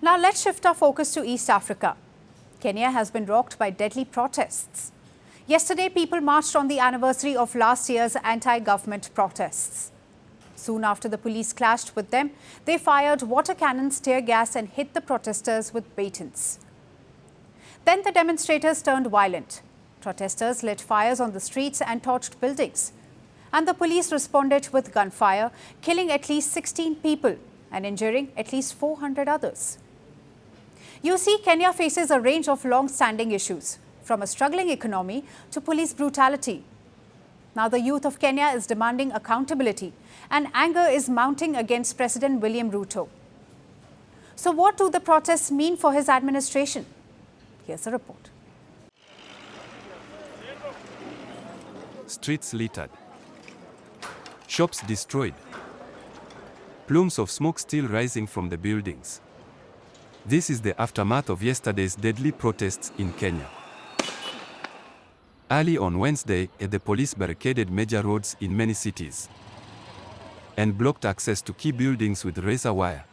Now let's shift our focus to East Africa. Kenya has been rocked by deadly protests. Yesterday, people marched on the anniversary of last year's anti-government protests. Soon after the police clashed with them, they fired water cannons, tear gas and hit the protesters with batons. Then the demonstrators turned violent. Protesters lit fires on the streets and torched buildings. And the police responded with gunfire, killing at least 16 people and injuring at least 400 others. You see, Kenya faces a range of long-standing issues, from a struggling economy to police brutality. Now the youth of Kenya is demanding accountability, and anger is mounting against President William Ruto. So what do the protests mean for his administration? Here's a report. Streets littered. Shops destroyed. Plumes of smoke still rising from the buildings. This is the aftermath of yesterday's deadly protests in Kenya. Early on Wednesday, the police barricaded major roads in many cities and blocked access to key buildings with razor wire.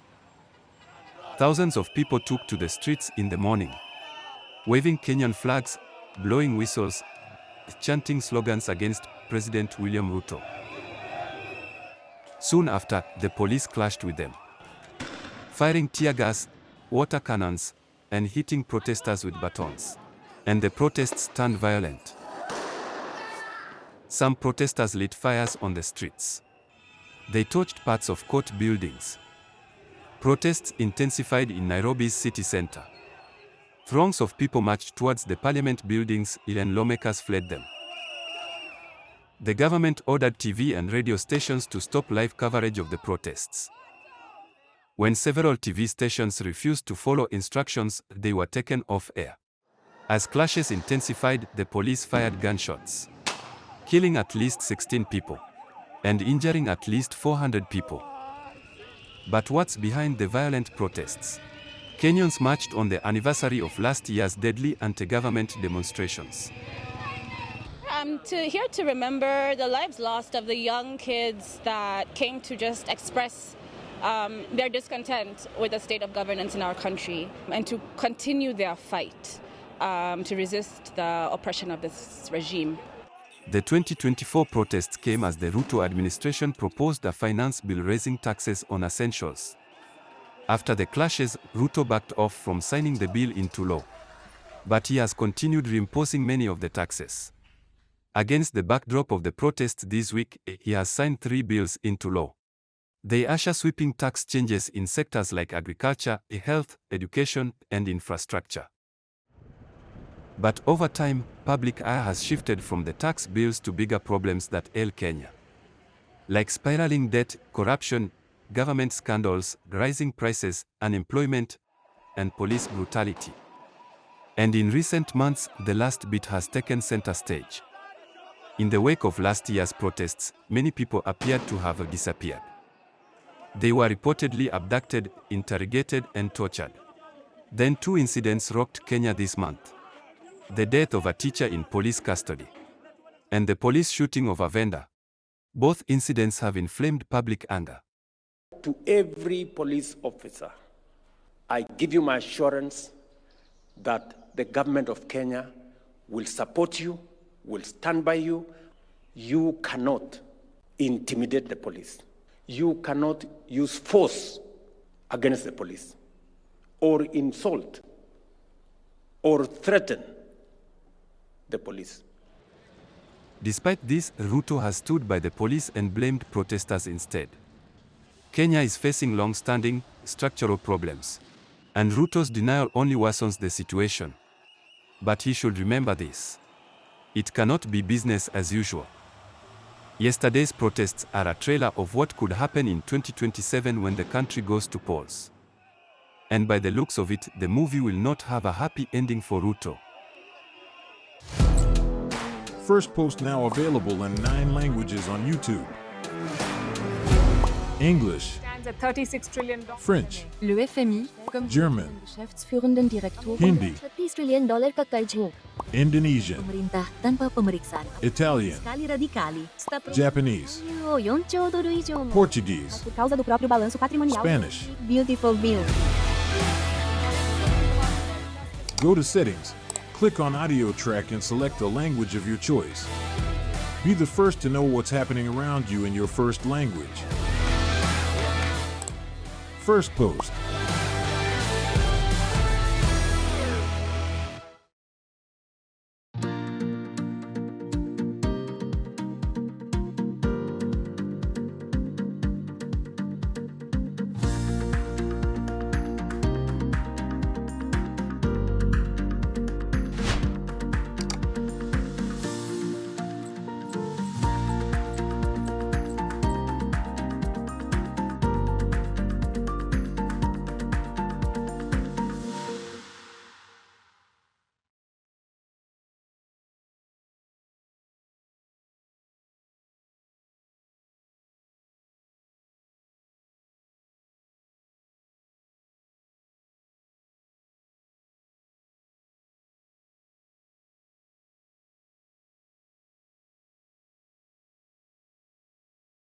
Thousands of people took to the streets in the morning, waving Kenyan flags, blowing whistles, chanting slogans against President William Ruto. Soon after, the police clashed with them, firing tear gas, water cannons, and hitting protesters with batons. And the protests turned violent. Some protesters lit fires on the streets. They torched parts of court buildings. Protests intensified in Nairobi's city center. Throngs of people marched towards the parliament buildings and lawmakers fled them. The government ordered TV and radio stations to stop live coverage of the protests. When several TV stations refused to follow instructions, they were taken off air. As clashes intensified, the police fired gunshots, killing at least 16 people and injuring at least 400 people. But what's behind the violent protests? Kenyans marched on the anniversary of last year's deadly anti-government demonstrations. Here to remember the lives lost of the young kids that came to just express their discontent with the state of governance in our country and to continue their fight to resist the oppression of this regime. The 2024 protests came as the Ruto administration proposed a finance bill raising taxes on essentials. After the clashes, Ruto backed off from signing the bill into law. But he has continued reimposing many of the taxes. Against the backdrop of the protests this week, he has signed 3 bills into law. They usher sweeping tax changes in sectors like agriculture, health, education, and infrastructure. But over time, public eye has shifted from the tax bills to bigger problems that ail Kenya, like spiraling debt, corruption, government scandals, rising prices, unemployment, and police brutality. And in recent months, the last bit has taken center stage. In the wake of last year's protests, many people appeared to have disappeared. They were reportedly abducted, interrogated, and tortured. Then 2 incidents rocked Kenya this month: the death of a teacher in police custody and the police shooting of a vendor. Both incidents have inflamed public anger. To every police officer, I give you my assurance that the government of Kenya will support you, will stand by you. You cannot intimidate the police. You cannot use force against the police, or insult, or threaten the police. Despite this, Ruto has stood by the police and blamed protesters instead. Kenya is facing long-standing, structural problems, and Ruto's denial only worsens the situation. But he should remember this: it cannot be business as usual. Yesterday's protests are a trailer of what could happen in 2027 when the country goes to polls. And by the looks of it, the movie will not have a happy ending for Ruto. Firstpost now available in 9 languages on YouTube. English, Stands at $36 trillion. French, Le FMI, comme German, Geschäftsführenden Direktor Hindi, $30 trillion ka karjo. Indonesian, Pemerintah tanpa pemeriksaan. Italian, Sekali radikali. Japanese, $4 trilhões. Portuguese, Por causa do próprio balanço patrimonial. Spanish. Beautiful bill. Go to Settings, click on Audio Track and select a language of your choice. Be the first to know what's happening around you in your first language. Firstpost.